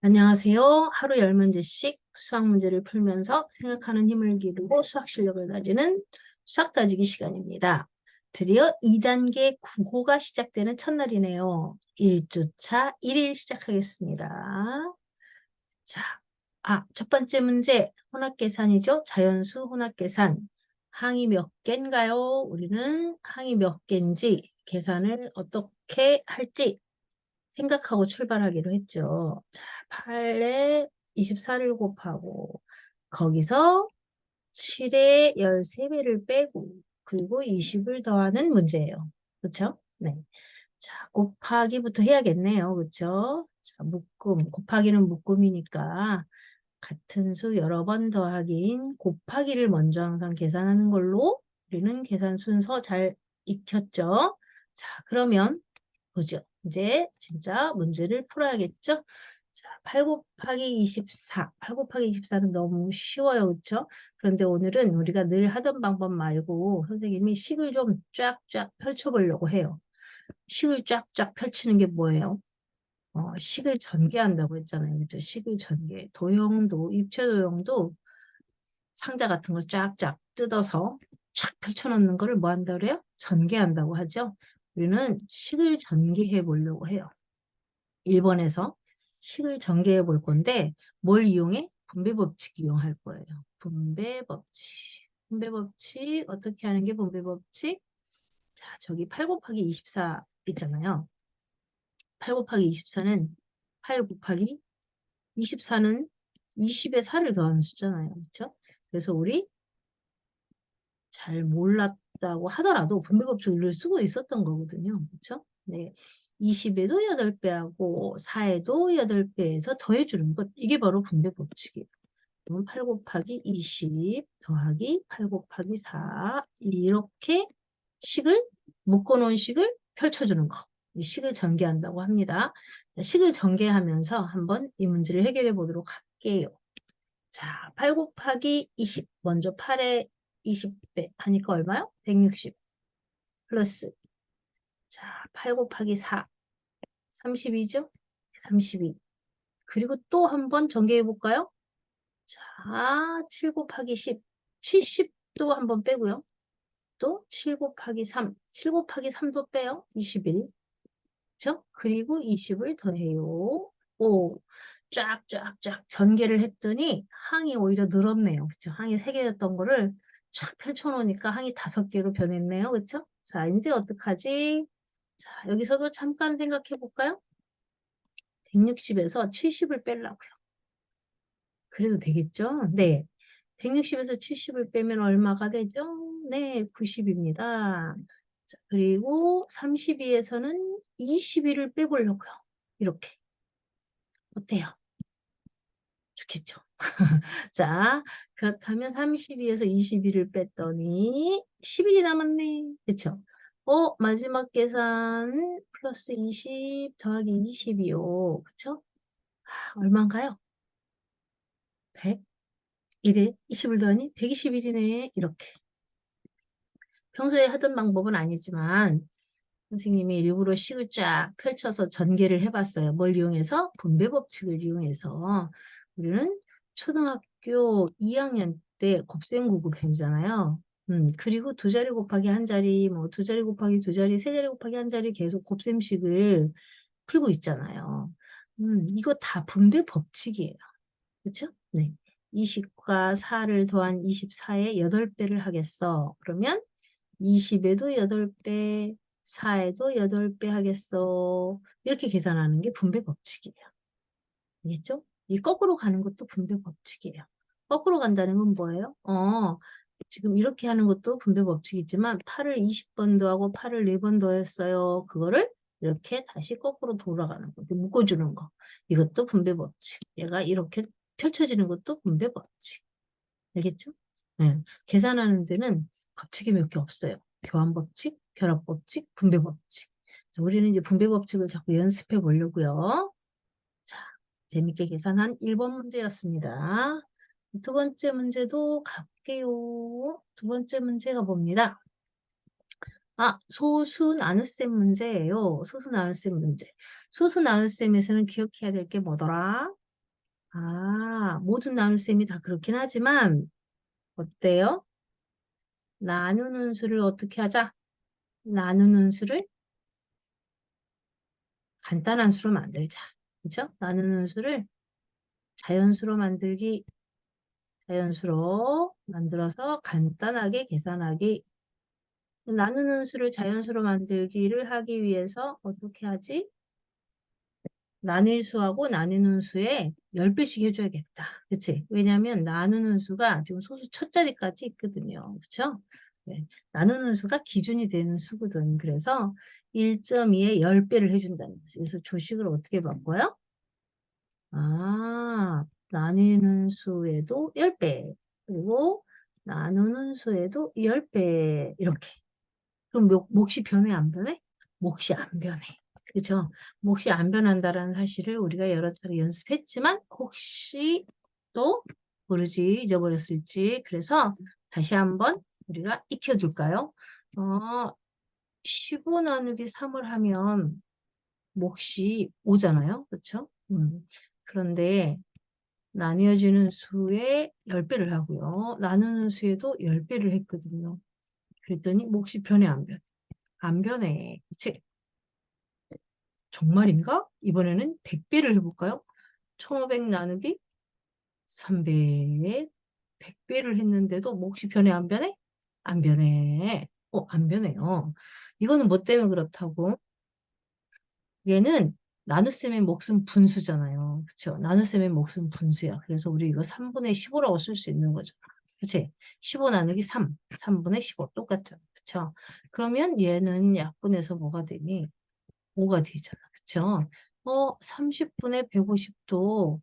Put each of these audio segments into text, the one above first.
안녕하세요. 하루 10문제씩 수학 문제를 풀면서 생각하는 힘을 기르고 수학 실력을 다지는 수학 다지기 시간입니다. 드디어 2단계 구호가 시작되는 첫날이네요. 1주차 1일 시작하겠습니다. 자, 첫 번째 문제 혼합계산이죠. 자연수 혼합계산. 항이 몇 개인가요? 우리는 항이 몇 개인지 계산을 어떻게 할지 생각하고 출발하기로 했죠. 자, 8에 24를 곱하고 거기서 7에 13배를 빼고 그리고 20을 더하는 문제예요. 그렇죠? 네. 자, 곱하기부터 해야겠네요. 그렇죠? 자, 묶음, 곱하기는 묶음이니까 같은 수 여러 번 더하기인 곱하기를 먼저 항상 계산하는 걸로 우리는 계산 순서 잘 익혔죠. 자, 그러면 보죠. 이제 진짜 문제를 풀어야겠죠? 자, 8 곱하기 24. 8 곱하기 24는 너무 쉬워요. 그렇죠? 그런데 오늘은 우리가 늘 하던 방법 말고 선생님이 식을 좀 쫙쫙 펼쳐보려고 해요. 식을 쫙쫙 펼치는 게 뭐예요? 식을 전개한다고 했잖아요. 그죠? 식을 전개. 도형도, 입체 도형도 상자 같은 거 쫙쫙 뜯어서 쫙 펼쳐놓는 거를 뭐 한다고 그래요? 전개한다고 하죠. 우리는 식을 전개해 보려고 해요. 1번에서 식을 전개해 볼 건데 뭘 이용해? 분배 법칙 이용할 거예요. 분배 법칙. 분배 법칙 어떻게 하는 게 분배 법칙? 자, 저기 8 곱하기 24 있잖아요. 8 곱하기 24는 8 곱하기 24는 20에 4를 더하는 숫자잖아요. 그렇죠? 그래서 우리 잘 몰랐다고 하더라도 분배법칙을 쓰고 있었던 거거든요. 그렇죠? 네. 20에도 8배하고 4에도 8배에서 더해주는 것. 이게 바로 분배법칙이에요. 그럼 8 곱하기 20 더하기 8 곱하기 4 이렇게 식을 묶어놓은 식을 펼쳐주는 거. 이 식을 전개한다고 합니다. 식을 전개하면서 한번 이 문제를 해결해 보도록 할게요. 자, 8 곱하기 20. 먼저 8에 20배 하니까 얼마요? 160 플러스 자, 8 곱하기 4. 32죠? 32. 그리고 또 한번 전개해 볼까요? 자, 7 곱하기 10. 70도 한번 빼고요. 또 7 곱하기 3. 7 곱하기 3도 빼요. 21. 그쵸? 그리고 20을 더해요. 오, 쫙쫙쫙 전개를 했더니 항이 오히려 늘었네요. 그쵸? 항이 3개였던 거를 쫙 펼쳐놓으니까 항이 5개로 변했네요. 그쵸? 자, 이제 어떡하지? 자, 여기서도 잠깐 생각해 볼까요? 160에서 70을 빼려고요. 그래도 되겠죠? 네. 160에서 70을 빼면 얼마가 되죠? 네, 90입니다. 자, 그리고 32에서는 21을 빼보려고요. 이렇게. 어때요? 좋겠죠? 자, 그렇다면 32에서 21을 뺐더니 11이 남았네. 그쵸? 마지막 계산 플러스 20 더하기 20이요. 그쵸? 얼마인가요? 100? 1에 20을 더하니 121이네. 이렇게. 평소에 하던 방법은 아니지만 선생님이 일부러 식을 쫙 펼쳐서 전개를 해봤어요. 뭘 이용해서? 분배 법칙을 이용해서. 우리는 초등학교 2학년 때 곱셈9구 배우잖아요. 그리고 두 자리 곱하기 한 자리, 뭐 두 자리 곱하기 두 자리, 세 자리 곱하기 한 자리 계속 곱셈식을 풀고 있잖아요. 이거 다 분배 법칙이에요. 그렇죠? 네. 20과 4를 더한 24에 8배를 하겠어. 그러면 20에도 8배, 4에도 8배 하겠어. 이렇게 계산하는 게 분배 법칙이에요. 알겠죠? 이 거꾸로 가는 것도 분배 법칙이에요. 거꾸로 간다는 건 뭐예요? 지금 이렇게 하는 것도 분배 법칙이지만 8을 20번 더하고 8을 4번 더했어요. 그거를 이렇게 다시 거꾸로 돌아가는 거, 묶어주는 거. 이것도 분배 법칙. 얘가 이렇게 펼쳐지는 것도 분배 법칙. 알겠죠? 네. 계산하는 데는 법칙이 몇 개 없어요. 교환법칙, 결합법칙, 분배법칙. 우리는 이제 분배법칙을 자꾸 연습해 보려고요. 자, 재밌게 계산한 1번 문제였습니다. 두 번째 문제도 갈게요. 두 번째 문제가 봅니다. 소수 나눗셈 문제예요. 소수 나눗셈 문제. 소수 나눗셈에서는 기억해야 될 게 뭐더라? 모든 나눗셈이 다 그렇긴 하지만, 어때요? 나누는 수를 어떻게 하자? 나누는 수를 간단한 수로 만들자. 그죠? 나누는 수를 자연수로 만들기, 자연수로 만들어서 간단하게 계산하기. 나누는 수를 자연수로 만들기를 하기 위해서 어떻게 하지? 나눌 수하고 나누는 수에 10배씩 해줘야겠다. 그치? 왜냐면 나누는 수가 지금 소수 첫 자리까지 있거든요. 그쵸? 네. 나누는 수가 기준이 되는 수거든. 그래서 1.2에 10배를 해준다는 거죠. 그래서 조식을 어떻게 바꿔요? 나누는 수에도 10배. 그리고 나누는 수에도 10배. 이렇게. 그럼 몫이 변해, 안 변해? 몫이 안 변해. 그죠? 몫이 안 변한다라는 사실을 우리가 여러 차례 연습했지만 혹시 또 모르지, 잊어버렸을지. 그래서 다시 한번 우리가 익혀둘까요? 15 나누기 3을 하면 몫이 5잖아요. 그렇죠? 그런데 나뉘어지는 수에 10배를 하고요. 나누는 수에도 10배를 했거든요. 그랬더니 몫이 변해, 안 변해? 안 변해. 그치? 정말인가? 이번에는 100배를 해볼까요? 1500 나누기 300, 100배를 했는데도 몫이 변해, 안 변해? 안 변해. 안 변해요. 이거는 뭐 때문에 그렇다고? 얘는 나눗셈의 몫은 분수잖아요. 그쵸? 나눗셈의 몫은 분수야. 그래서 우리 이거 3분의 15라고 쓸 수 있는 거죠. 그치? 15 나누기 3, 3분의 15 똑같잖아. 그쵸? 그러면 얘는 약분해서 뭐가 되니? 5가 되잖아. 그쵸? 30분의 150도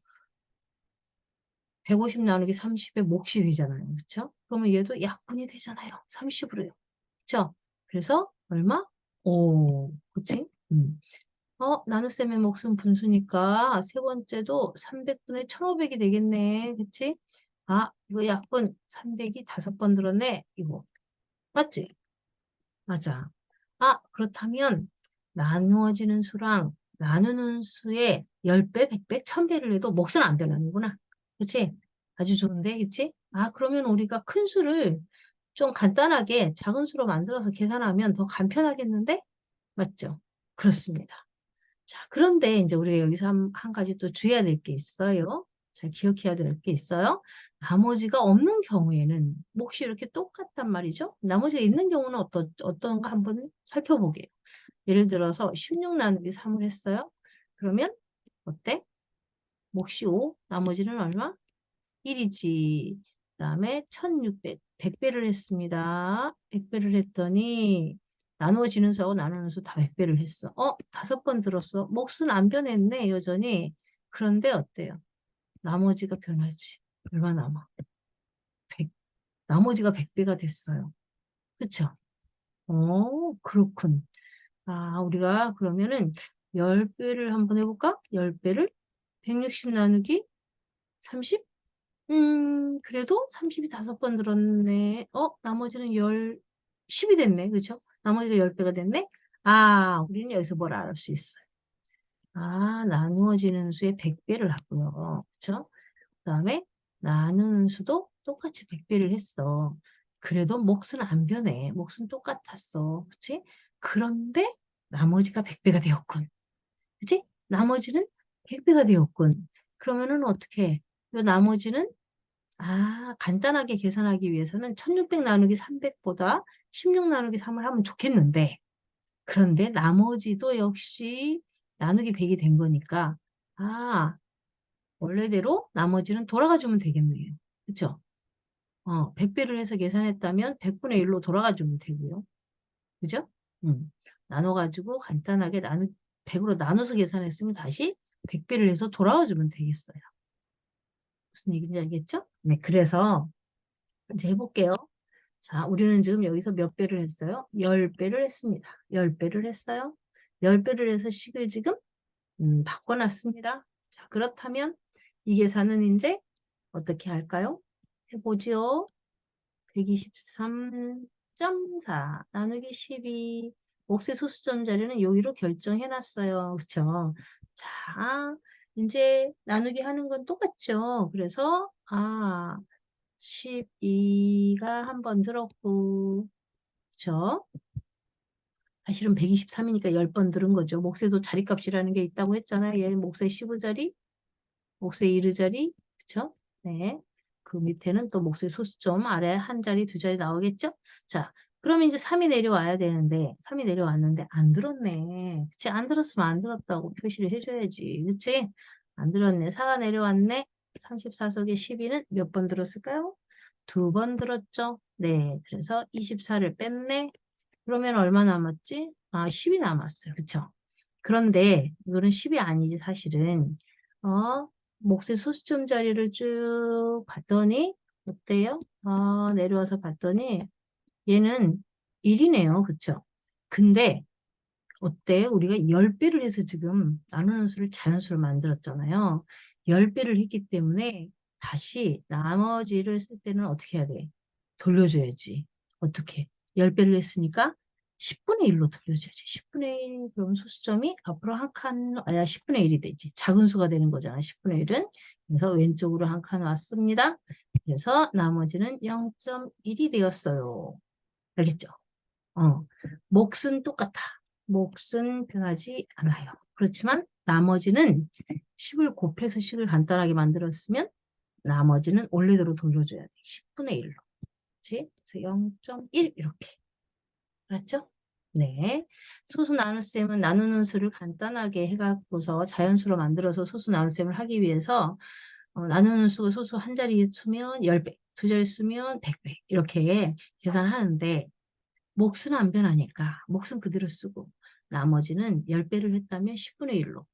150 나누기 30의 몫이 되잖아요. 그쵸? 그러면 얘도 약분이 되잖아요. 30으로요. 그쵸? 그래서 얼마? 5. 그치? 나눗셈의 몫은 분수니까 세 번째도 300분의 1500이 되겠네. 그치? 이거 약분 300이 5번 들었네. 이거. 맞지? 맞아. 그렇다면 나누어지는 수랑 나누는 수의 10배, 100배, 1000배를 해도 몫은 안 변하는구나. 그치? 아주 좋은데, 그치? 그러면 우리가 큰 수를 좀 간단하게 작은 수로 만들어서 계산하면 더 간편하겠는데? 맞죠? 그렇습니다. 자, 그런데 이제 우리가 여기서 한 가지 또 주의해야 될 게 있어요. 잘 기억해야 될 게 있어요. 나머지가 없는 경우에는 몫이 이렇게 똑같단 말이죠. 나머지가 있는 경우는 어떤가 한번 살펴보게요. 예를 들어서 16 나누기 3을 했어요. 그러면 어때? 몫이 5, 나머지는 얼마? 1이지. 그 다음에 1600, 100배를 했습니다. 100배를 했더니 나누어지는 수하고 나누는 수 다 100배를 했어. 5번 들었어. 몫은 안 변했네, 여전히. 그런데 어때요? 나머지가 변하지. 얼마 남아? 100. 나머지가 100배가 됐어요. 그쵸? 그렇군. 우리가 그러면은 10배를 한번 해볼까? 10배를 160 나누기 30? 그래도 30이 5번 들었네. 나머지는 10이 됐네. 그쵸? 나머지가 10배가 됐네. 우리는 여기서 뭘 알 수 있어요? 나누어지는 수의 100배를 하고요. 그쵸? 그 다음에 나누는 수도 똑같이 100배를 했어. 그래도 몫은 안 변해. 몫은 똑같았어. 그치? 그런데 나머지가 100배가 되었군. 그치? 나머지는 100배가 되었군. 그러면은 어떻게 해? 요 나머지는 간단하게 계산하기 위해서는 1600 나누기 300보다 16 나누기 3을 하면 좋겠는데, 그런데 나머지도 역시 나누기 100이 된 거니까, 원래대로 나머지는 돌아가 주면 되겠네요. 그쵸? 100배를 해서 계산했다면 100분의 1로 돌아가 주면 되고요. 그죠? 나눠가지고 간단하게 100으로 나눠서 계산했으면 다시 100배를 해서 돌아와 주면 되겠어요. 무슨 얘기인지 알겠죠? 네, 그래서 이제 해볼게요. 자, 우리는 지금 여기서 몇 배를 했어요? 10배를 했습니다. 10배를 했어요. 10배를 해서 식을 지금 바꿔놨습니다. 자, 그렇다면 이 계산은 이제 어떻게 할까요? 해보지요. 123.4 나누기 12 몫의 소수점 자리는 여기로 결정해놨어요. 그쵸? 자, 이제 나누기 하는 건 똑같죠. 그래서 12가 한 번 들었고, 그쵸? 사실은 123이니까 10번 들은 거죠. 몫에도 자리값이라는 게 있다고 했잖아요. 얘 몫의 15자리, 몫의 1자리, 그쵸? 네. 그 밑에는 또 몫의 소수점, 아래 한 자리, 두 자리 나오겠죠? 자, 그러면 이제 3이 내려와야 되는데, 3이 내려왔는데, 안 들었네. 그치? 안 들었으면 안 들었다고 표시를 해줘야지. 그치? 안 들었네. 4가 내려왔네. 34속에 12는 몇 번 들었을까요? 2번 들었죠? 네. 그래서 24를 뺐네. 그러면 얼마 남았지? 10이 남았어요. 그쵸? 그런데 이거는 10이 아니지 사실은. 몫의 소수점 자리를 쭉 봤더니 어때요? 내려와서 봤더니 얘는 1이네요. 그쵸? 근데 어때? 우리가 10배를 해서 지금 나누는 수를 자연수로 만들었잖아요. 10배를 했기 때문에 다시 나머지를 쓸 때는 어떻게 해야 돼? 돌려줘야지. 어떻게? 10배를 했으니까 10분의 1로 돌려줘야지. 10분의 1, 그럼 소수점이 앞으로 한 칸, 10분의 1이 되지. 작은 수가 되는 거잖아, 10분의 1은. 그래서 왼쪽으로 한 칸 왔습니다. 그래서 나머지는 0.1이 되었어요. 알겠죠? 몫은 똑같아. 몫은 변하지 않아요. 그렇지만 나머지는 10을 곱해서 식을 간단하게 만들었으면 나머지는 원래대로 돌려줘야 돼. 10분의 1로. 그치? 그래서 0.1 이렇게. 알았죠? 네. 소수 나눗셈은 나누는 수를 간단하게 해갖고서 자연수로 만들어서 소수 나눗셈을 하기 위해서 나누는 수가 소수 한 자리 쓰면 10배, 두 자리 쓰면 100배 이렇게 계산하는데 몫은 안 변하니까 몫은 그대로 쓰고 나머지는 10배를 했다면 10분의 1로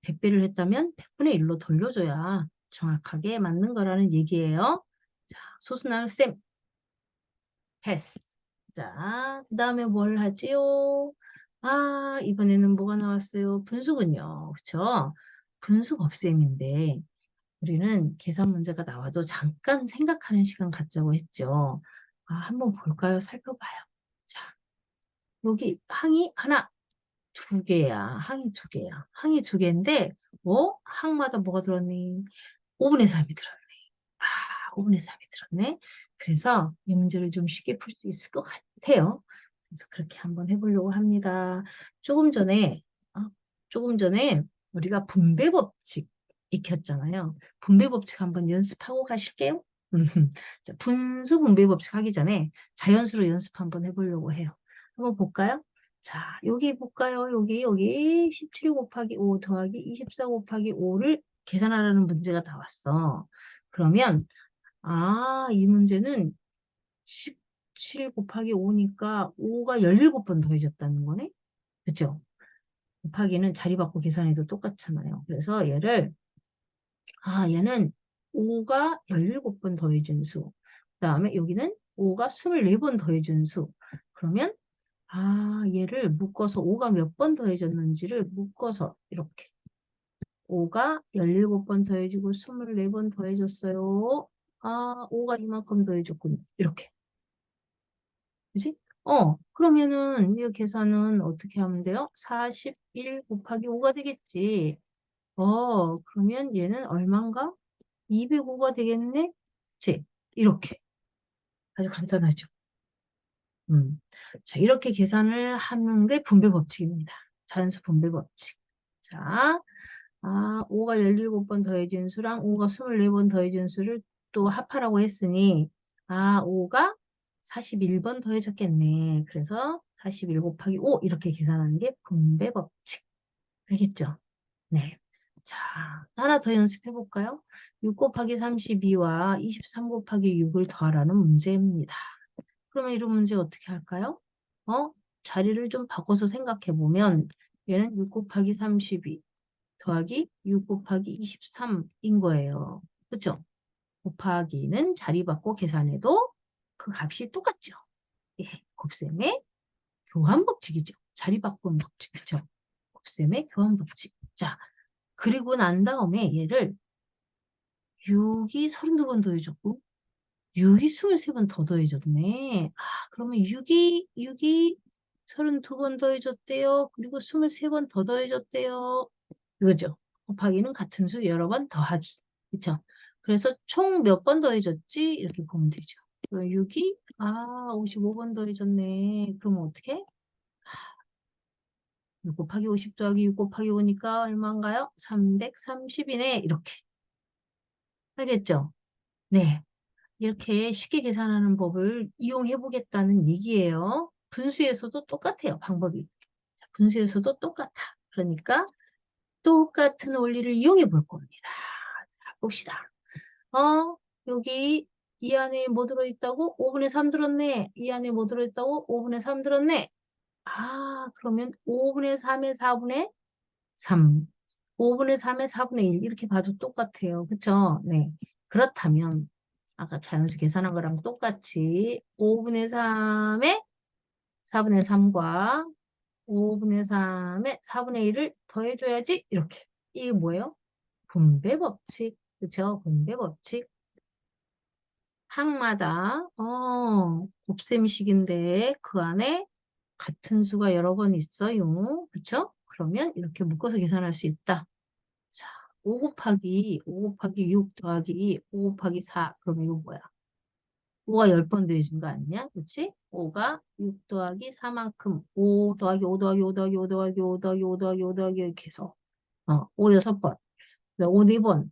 100배를 했다면 100분의 1로 돌려줘야 정확하게 맞는 거라는 얘기예요. 자, 소수나눗셈 패스. 자, 그 다음에 뭘 하지요? 이번에는 뭐가 나왔어요? 분수군요. 그쵸? 분수 곱셈인데 우리는 계산 문제가 나와도 잠깐 생각하는 시간 갖자고 했죠. 한번 볼까요? 살펴봐요. 자, 여기 항이 하나, 두 개야. 항이 두 개야. 항이 두 개인데, 항마다 뭐가 들었니? 5분의 3이 들었네. 5분의 3이 들었네. 그래서 이 문제를 좀 쉽게 풀 수 있을 것 같아요. 그래서 그렇게 한번 해보려고 합니다. 조금 전에, 어, 조금 전에 우리가 분배 법칙 익혔잖아요. 분배 법칙 한번 연습하고 가실게요. 자, 분수 분배 법칙 하기 전에 자연수로 연습 한번 해보려고 해요. 한번 볼까요? 자, 여기 볼까요? 여기 17 곱하기 5 더하기 24 곱하기 5를 계산하라는 문제가 나왔어. 그러면 이 문제는 17 곱하기 5니까 5가 17번 더해졌다는 거네? 그쵸? 곱하기는 자리 바꿔 계산해도 똑같잖아요. 그래서 얘는 5가 17번 더해진 수. 그 다음에 여기는 5가 24번 더해진 수. 그러면, 얘를 묶어서 5가 몇 번 더해졌는지를 묶어서 이렇게. 5가 17번 더해지고 24번 더해졌어요. 5가 이만큼 더해졌군요. 이렇게. 그지? 그러면은 이 계산은 어떻게 하면 돼요? 41 곱하기 5가 되겠지. 그러면 얘는 얼만가? 205가 되겠네? 그치? 이렇게. 아주 간단하죠. 자, 이렇게 계산을 하는 게 분배 법칙입니다. 자연수 분배 법칙. 자, 5가 17번 더해진 수랑 5가 24번 더해진 수를 또 합하라고 했으니 5가 41번 더해졌겠네. 그래서 41 곱하기 5 이렇게 계산하는 게 분배 법칙. 알겠죠? 네. 자, 하나 더 연습해 볼까요? 6 곱하기 32와 23 곱하기 6을 더하라는 문제입니다. 그러면 이런 문제 어떻게 할까요? 자리를 좀 바꿔서 생각해 보면 얘는 6 곱하기 32 더하기 6 곱하기 23인 거예요. 그렇죠? 곱하기는 자리 바꿔 계산해도 그 값이 똑같죠. 예, 곱셈의 교환 법칙이죠. 자리 바꾼 법칙. 그렇죠? 곱셈의 교환 법칙. 자, 그리고 난 다음에 얘를 6이 32번 더해졌고 6이 23번 더 더해졌네. 그러면 6이 32번 더해졌대요. 그리고 23번 더 더해졌대요. 이거죠. 곱하기는 같은 수 여러 번 더하기. 그쵸? 그래서 총 몇 번 더해졌지? 이렇게 보면 되죠. 6이 55번 더해졌네. 그러면 어떻게? 6 곱하기 50 더하기 6 곱하기 5니까 얼마인가요? 330이네. 이렇게. 알겠죠? 네. 이렇게 쉽게 계산하는 법을 이용해 보겠다는 얘기예요. 분수에서도 똑같아요. 방법이. 자, 분수에서도 똑같아. 그러니까 똑같은 원리를 이용해 볼 겁니다. 자, 봅시다. 여기 이 안에 뭐 들어있다고? 5분의 3 들었네. 이 안에 뭐 들어있다고? 5분의 3 들었네. 그러면 5분의 3의 4분의 3. 5분의 3의 4분의 1. 이렇게 봐도 똑같아요. 그쵸? 네. 그렇다면, 아까 자연수 계산한 거랑 똑같이 5분의 3의 4분의 3과 5분의 3의 4분의 1을 더해줘야지. 이렇게. 이게 뭐예요? 분배 법칙. 그쵸? 분배 법칙. 항마다, 곱셈식인데 그 안에 같은 수가 여러 번 있어요. 그쵸? 그러면 이렇게 묶어서 계산할 수 있다. 자, 5 곱하기 6 더하기 5 곱하기 4. 그럼 이거 뭐야? 5가 10번 더해진 거 아니냐? 그치? 5가 6 더하기 4만큼 5 더하기 5 더하기 5 더하기 5 더하기 5 더하기 5 더하기 5 더하기 이렇게 해서 5 6번. 5 4번.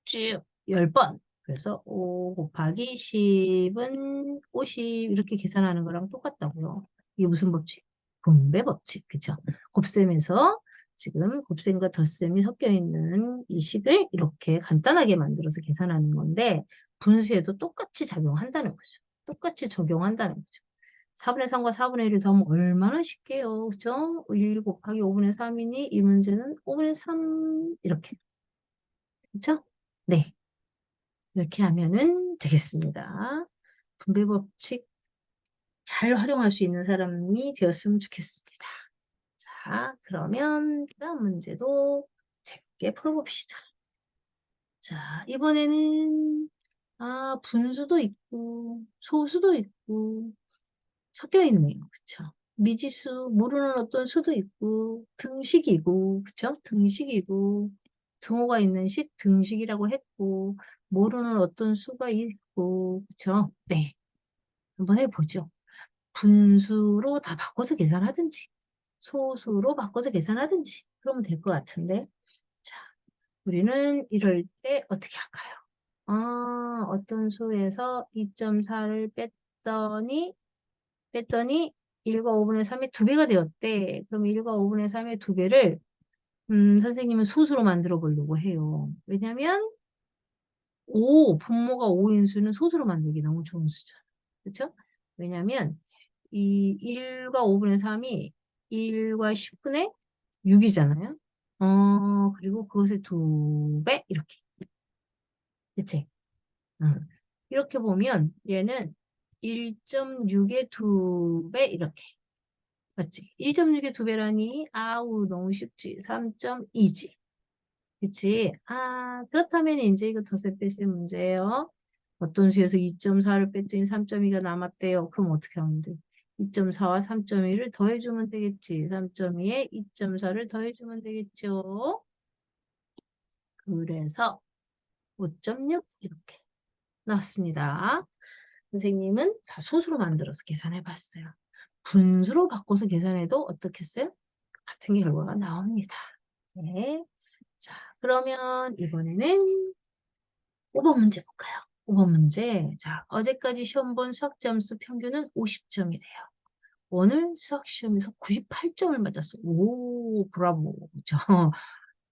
쭉 10번. 그래서 5 곱하기 10은 50 이렇게 계산하는 거랑 똑같다고요. 이게 무슨 법칙? 분배 법칙. 그쵸? 곱셈에서 지금 곱셈과 덧셈이 섞여 있는 이 식을 이렇게 간단하게 만들어서 계산하는 건데 분수에도 똑같이 작용한다는 거죠. 똑같이 적용한다는 거죠. 4분의 3과 4분의 1을 더하면 얼마나 쉽게요. 그죠? 1 곱하기 5분의 3이니 이 문제는 5분의 3 이렇게. 그쵸? 네. 이렇게 하면은 되겠습니다. 분배 법칙 잘 활용할 수 있는 사람이 되었으면 좋겠습니다. 자, 그러면 다음 문제도 재밌게 풀어봅시다. 자, 이번에는 분수도 있고 소수도 있고 섞여 있네요. 그쵸? 미지수 모르는 어떤 수도 있고 등식이고 그쵸? 등식이고 등호가 있는 식 등식이라고 했고 모르는 어떤 수가 있고 그쵸? 네. 한번 해보죠. 분수로 다 바꿔서 계산하든지 소수로 바꿔서 계산하든지 그러면 될 것 같은데 자, 우리는 이럴 때 어떻게 할까요? 어떤 수에서 2.4를 뺐더니 1과 5분의 3의 2배가 되었대. 그럼 1과 5분의 3의 2배를 선생님은 소수로 만들어 보려고 해요. 왜냐면 분모가 5인 수는 소수로 만들기 너무 좋은 수잖아. 그쵸? 왜냐면 이 1과 5분의 3이 1과 10분의 6이잖아요. 그리고 그것의 2배 이렇게. 그치? 응. 이렇게 보면 얘는 1.6의 2배 이렇게. 맞지? 1.6의 2배라니 아우 너무 쉽지. 3.2지. 그치? 그렇다면 이제 이거 덧셈 뺄셈 문제예요. 어떤 수에서 2.4를 뺐더니 3.2가 남았대요. 그럼 어떻게 하면 돼? 2.4와 3.2를 더해주면 되겠지. 3.2에 2.4를 더해주면 되겠죠. 그래서 5.6 이렇게 나왔습니다. 선생님은 다 소수로 만들어서 계산해 봤어요. 분수로 바꿔서 계산해도 어떻게 했어요? 같은 결과가 나옵니다. 네. 자, 그러면 이번에는 5번 문제 볼까요? 5번 문제. 자, 어제까지 시험 본 수학 점수 평균은 50점이래요. 오늘 수학 시험에서 98점을 맞았어. 오, 브라보. 그죠?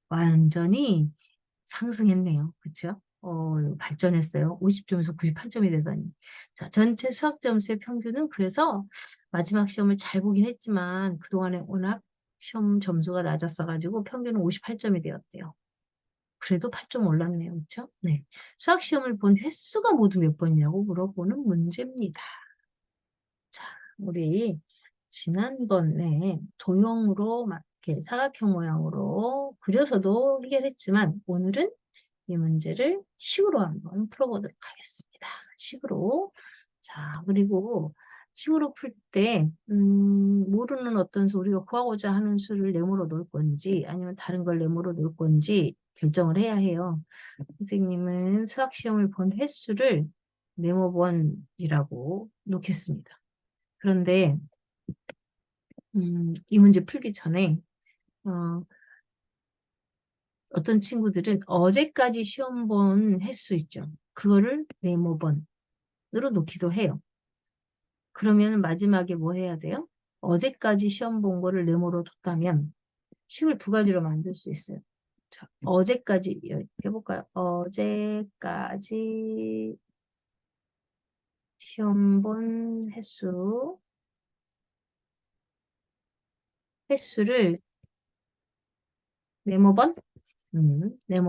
완전히 상승했네요. 그쵸? 발전했어요. 50점에서 98점이 되다니. 자, 전체 수학 점수의 평균은 그래서 마지막 시험을 잘 보긴 했지만 그동안에 워낙 시험 점수가 낮았어가지고 평균은 58점이 되었대요. 그래도 8점 올랐네요. 그쵸? 네. 수학 시험을 본 횟수가 모두 몇 번이냐고 물어보는 문제입니다. 자, 우리 지난번에 도형으로 막 이렇게 사각형 모양으로 그려서도 해결했지만 오늘은 이 문제를 식으로 한번 풀어보도록 하겠습니다. 식으로. 자, 그리고 식으로 풀 때, 모르는 어떤 수, 우리가 구하고자 하는 수를 네모로 놓을 건지, 아니면 다른 걸 네모로 놓을 건지, 결정을 해야 해요. 선생님은 수학시험을 본 횟수를 네모 번이라고 놓겠습니다. 그런데 이 문제 풀기 전에 어떤 친구들은 어제까지 시험 본 횟수 있죠. 그거를 네모 번으로 놓기도 해요. 그러면 마지막에 뭐 해야 돼요? 어제까지 시험 본 거를 네모로 뒀다면 식을 두 가지로 만들 수 있어요. 자, 어제까지 해볼까요? 어제까지 시험 본 횟수를 네모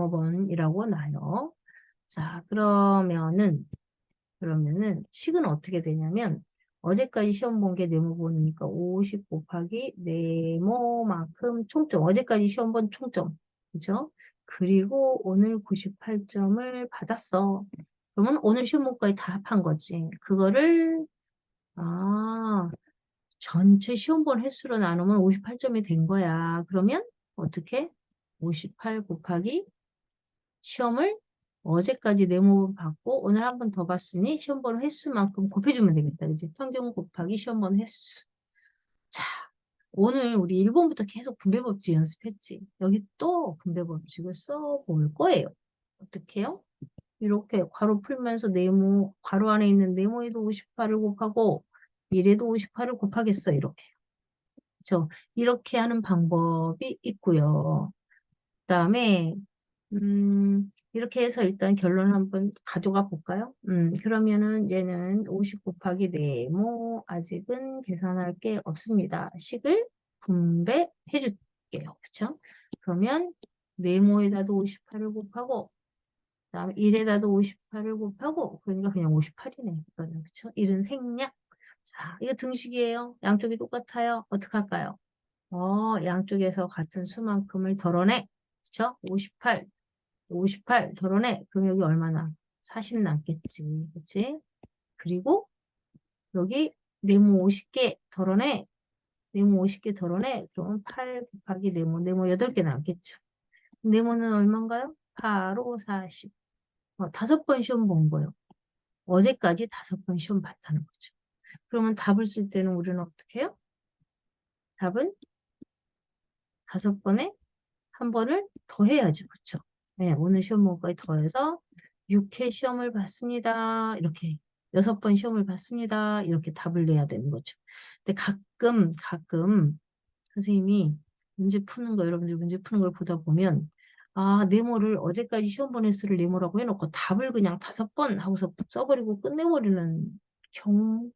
번이라고 놔요. 자, 그러면은 식은 어떻게 되냐면 어제까지 시험 본 게 네모 번이니까 50 곱하기 네모만큼 총점. 어제까지 시험 본 총점. 그죠? 그리고 오늘 98점을 받았어. 그러면 오늘 시험 본 거에 다 합한 거지. 그거를 아 전체 시험 본 횟수로 나누면 58점이 된 거야. 그러면 어떻게? 58 곱하기 시험을 어제까지 네모 받고 오늘 한 번 더 봤으니 시험 본 횟수만큼 곱해주면 되겠다. 그지? 평균 곱하기 시험 본 횟수. 자, 오늘 우리 1번부터 계속 분배법칙 연습했지. 여기 또 분배법칙을 써볼 거예요. 어떻게 해요? 이렇게 괄호 풀면서 괄호 안에 있는 네모에도 58을 곱하고 1에도 58을 곱하겠어. 이렇게. 그렇죠? 이렇게 하는 방법이 있고요. 그다음에 이렇게 해서 일단 결론 한번 가져가 볼까요? 그러면은 얘는 50 곱하기 네모 아직은 계산할 게 없습니다. 식을 분배해 줄게요. 그쵸? 그러면 네모에다도 58을 곱하고 그다음에 1에다도 58을 곱하고 그러니까 그냥 58이네. 이거는 그쵸? 1은 생략. 자, 이거 등식이에요. 양쪽이 똑같아요. 어떻게 할까요? 양쪽에서 같은 수만큼을 덜어내. 그쵸? 58 덜어내. 그럼 여기 얼마나? 40 남겠지. 그치? 그리고 여기 네모 50개 덜어내. 네모 50개 덜어내. 그러면 8 곱하기 네모 8개 남겠죠. 네모는 얼마인가요? 8, 5, 40. 5번 시험 본 거예요. 어제까지 5번 시험 봤다는 거죠. 그러면 답을 쓸 때는 우리는 어떻게 해요? 답은 5번에 한 번을 더 해야죠. 그렇죠? 네, 오늘 시험 문과에 더해서 6회 시험을 봤습니다. 이렇게 6번 시험을 봤습니다. 이렇게 답을 내야 되는 거죠. 근데 가끔 선생님이 여러분들 문제 푸는 걸 보다 보면 네모를 어제까지 시험 본 횟수를 네모라고 해놓고 답을 그냥 5번 하고서 써버리고 끝내버리는 경우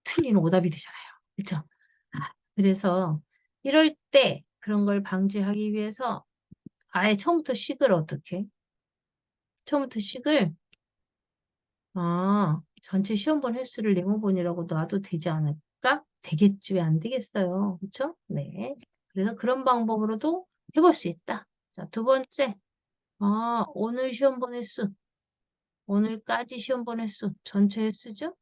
틀린 오답이 되잖아요. 그렇죠? 그래서 이럴 때 그런 걸 방지하기 위해서 아예 처음부터 식을 어떻게? 처음부터 식을 전체 시험 본 횟수를 네모본이라고 놔도 되지 않을까? 되겠지. 왜 안 되겠어요? 그쵸? 네. 그래서 그런 방법으로도 해볼 수 있다. 자, 두 번째. 오늘 시험 본 횟수. 오늘까지 시험 본 횟수. 전체 횟수죠?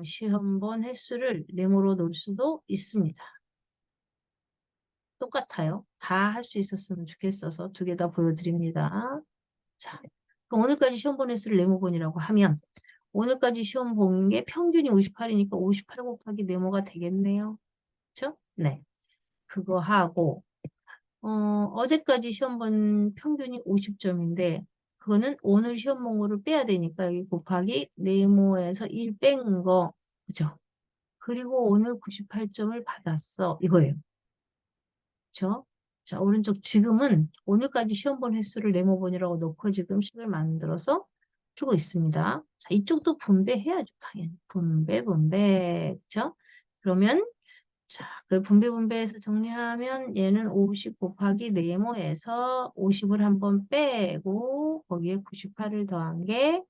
시험 본 횟수를 네모로 놓을 수도 있습니다. 똑같아요. 다 할 수 있었으면 좋겠어서 두 개 다 보여드립니다. 자, 그럼 오늘까지 시험 본 횟수를 네모본이라고 하면 오늘까지 시험 본 게 평균이 58이니까 58 곱하기 네모가 되겠네요. 그쵸? 네. 그거 하고 어제까지 시험 본 평균이 50점인데 그거는 오늘 시험 본 거를 빼야 되니까 여기 곱하기 네모에서 1 뺀 거. 그죠? 그리고 오늘 98점을 받았어. 이거예요. 그쵸? 자, 오른쪽 지금은 오늘까지 시험 본 횟수를 네모본이라고 놓고 지금 식을 만들어서 주고 있습니다. 자, 이쪽도 분배해야죠, 당연히. 분배. 그쵸? 그러면, 자, 그 분배해서 정리하면 얘는 50 곱하기 네모에서 50을 한번 빼고 거기에 98을 더한 게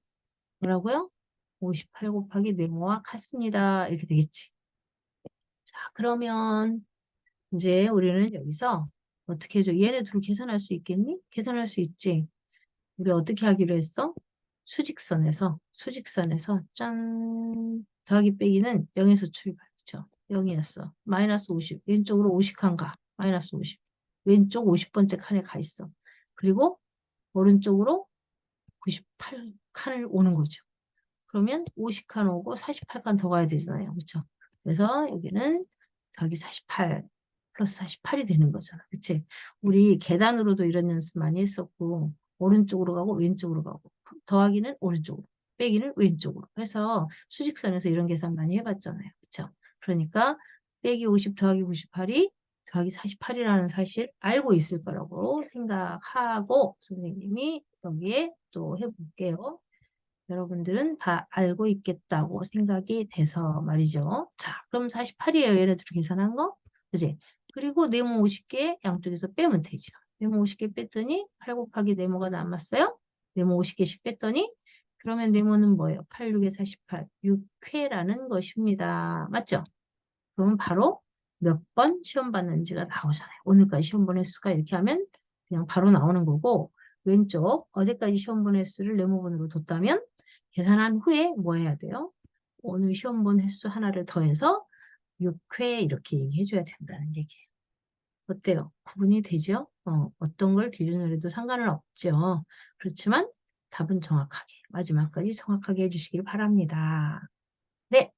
뭐라고요? 58 곱하기 네모와 같습니다. 이렇게 되겠지. 자, 그러면 이제 우리는 여기서 어떻게 해줘? 얘네 둘 계산할 수 있겠니? 계산할 수 있지. 우리 어떻게 하기로 했어? 수직선에서 짠 더하기 빼기는 0에서 출발. 그쵸? 0이었어. 마이너스 50. 왼쪽으로 50 칸가. 마이너스 50. 왼쪽 50번째 칸에 가 있어. 그리고 오른쪽으로 98칸을 오는 거죠. 그러면 50칸 오고 48칸 더 가야 되잖아요. 그렇죠? 그래서 여기는 더하기 48 플러스 48이 되는 거잖아. 그치? 우리 계단으로도 이런 연습 많이 했었고 오른쪽으로 가고 왼쪽으로 가고 더하기는 오른쪽으로 빼기는 왼쪽으로 해서 수직선에서 이런 계산 많이 해봤잖아요. 그쵸? 그러니까 빼기 50 더하기 98이 더하기 48이라는 사실 알고 있을 거라고 생각하고 선생님이 여기에 또 해볼게요. 여러분들은 다 알고 있겠다고 생각이 돼서 말이죠. 자, 그럼 48이에요. 얘네들 계산한 거. 그지? 그리고 네모 50개 양쪽에서 빼면 되죠. 네모 50개 뺐더니 8 곱하기 네모가 남았어요. 네모 50개씩 뺐더니 그러면 네모는 뭐예요? 8, 6에 48, 6회라는 것입니다. 맞죠? 그러면 바로 몇 번 시험 봤는지가 나오잖아요. 오늘까지 시험 본 횟수가 이렇게 하면 그냥 바로 나오는 거고 왼쪽 어제까지 시험 본 횟수를 네모분으로 뒀다면 계산한 후에 뭐 해야 돼요? 오늘 시험 본 횟수 하나를 더해서 6회 이렇게 얘기해 줘야 된다는 얘기예요. 어때요? 구분이 되죠? 어떤 걸 기준으로 해도 상관은 없죠. 그렇지만 답은 정확하게 마지막까지 정확하게 해주시길 바랍니다. 네.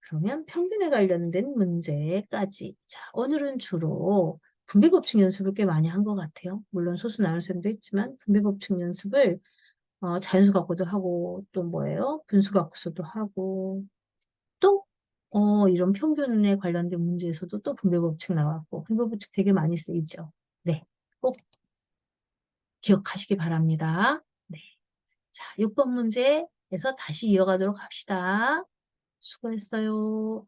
그러면 평균에 관련된 문제까지. 자, 오늘은 주로 분배법칙 연습을 꽤 많이 한 것 같아요. 물론 소수 나눗셈도 했지만 분배법칙 연습을 자연수 갖고도 하고 또 뭐예요? 분수 갖고서도 하고 또 이런 평균에 관련된 문제에서도 또 분배법칙 나왔고 분배법칙 되게 많이 쓰이죠. 네, 꼭 기억하시기 바랍니다. 네, 자, 6번 문제에서 다시 이어가도록 합시다. 수고했어요.